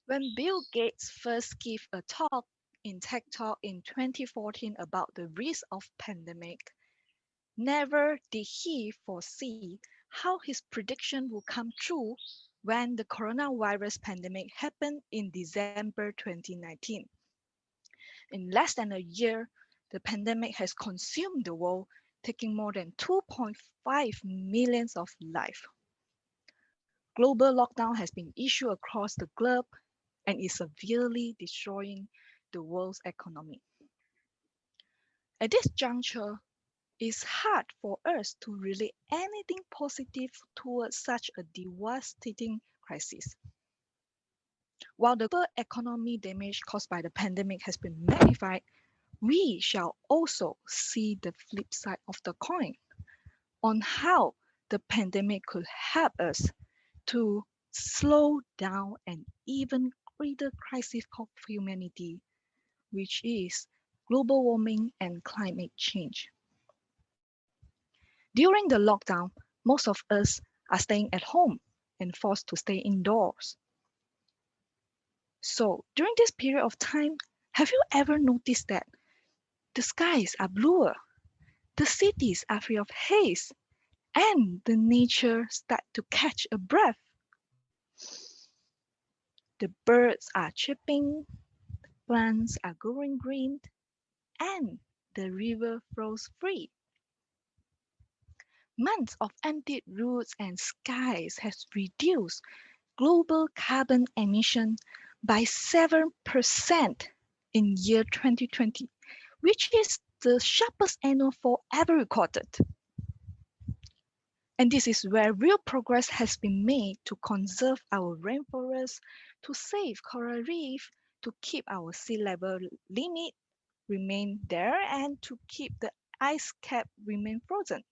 When Bill Gates first gave a talk in Tech Talk in 2014 about the risk of pandemic, never did he foresee how his prediction would come true when the coronavirus pandemic happened in December 2019. In less than a year, the pandemic has consumed the world, taking more than 2.5 million of lives. Global lockdown has been issued across the globe and is severely destroying the world's economy. At this juncture, it's hard for us to relate anything positive towards such a devastating crisis. While the global economy damage caused by the pandemic has been magnified, we shall also see the flip side of the coin on how the pandemic could help us to slow down an even greater crisis of humanity, which is global warming and climate change. During the lockdown, most of us are staying at home and forced to stay indoors. So, during this period of time, have you ever noticed that the skies are bluer, the cities are free of haze, and the nature start to catch a breath? The birds are chirping, plants are growing green, and the river flows free. Months of empty roads and skies has reduced global carbon emission by 7% in year 2020, which is the sharpest annual fall ever recorded. And this is where real progress has been made to conserve our rainforests, to save coral reef, to keep our sea level limit remain there, and to keep the ice cap remain frozen.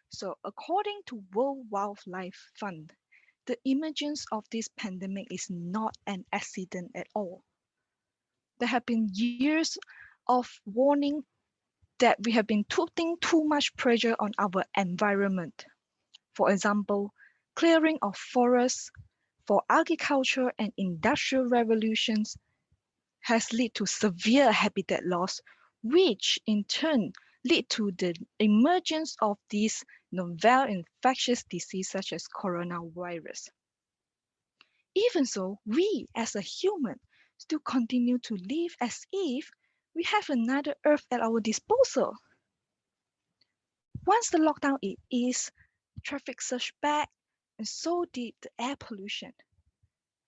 So according to World Wildlife Fund, the emergence of this pandemic is not an accident at all. There have been years of warning that we have been putting too much pressure on our environment. For example, clearing of forests for agriculture and industrial revolutions has led to severe habitat loss, which in turn lead to the emergence of these novel infectious diseases such as coronavirus. Even so, we as a human still continue to live as if we have another Earth at our disposal. Once the lockdown is, traffic surged back, and so did the air pollution.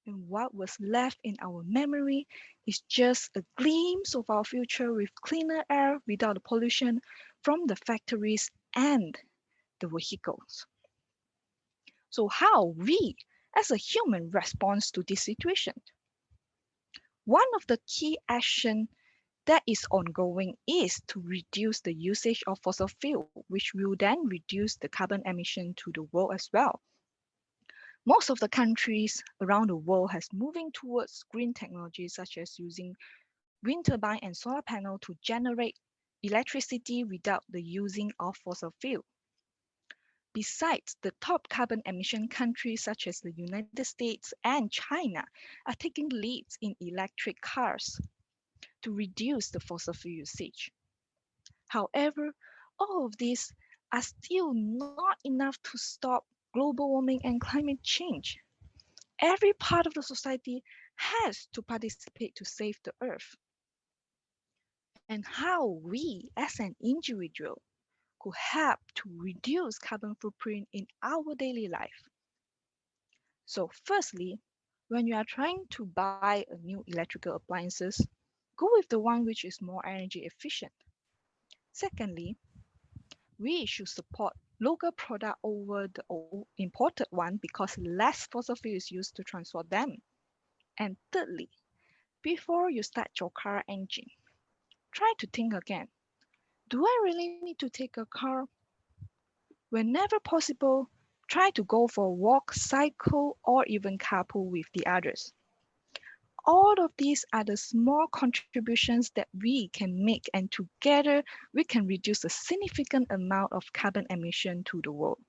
And what was left in our memory is just a glimpse of our future with cleaner air without the pollution from the factories and the vehicles. So how we as a human responds to this situation? One of the key actions that is ongoing is to reduce the usage of fossil fuel, which will then reduce the carbon emission to the world as well. Most of the countries around the world has moving towards green technologies such as using wind turbine and solar panel to generate electricity without the using of fossil fuel. Besides, the top carbon emission countries such as the United States and China are taking leads in electric cars to reduce the fossil fuel usage. However, all of these are still not enough to stop global warming and climate change. Every part of the society has to participate to save the earth. And how we as an individual could help to reduce carbon footprint in our daily life. So firstly, when you are trying to buy a new electrical appliances, go with the one which is more energy efficient. Secondly, we should support local product over the imported one because less fossil fuel is used to transport them. And thirdly, before you start your car engine, try to think again. Do I really need to take a car? Whenever possible, try to go for a walk, cycle, or even carpool with the others. All of these are the small contributions that we can make, and together we can reduce a significant amount of carbon emission to the world.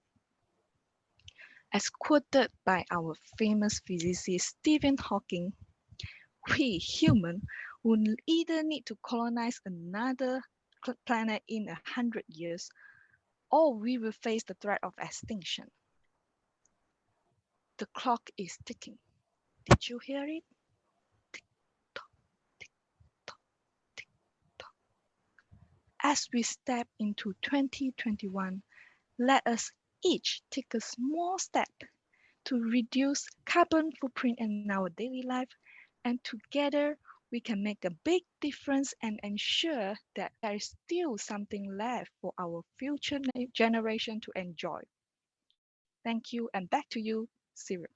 As quoted by our famous physicist Stephen Hawking, we humans will either need to colonize another planet in 100 years, or we will face the threat of extinction. The clock is ticking. Did you hear it? Tick tock, tick tock, tick tock. As we step into 2021, let us each take a small step to reduce carbon footprint in our daily life, and together we can make a big difference and ensure that there is still something left for our future generation to enjoy. Thank you, and back to you, Cyril.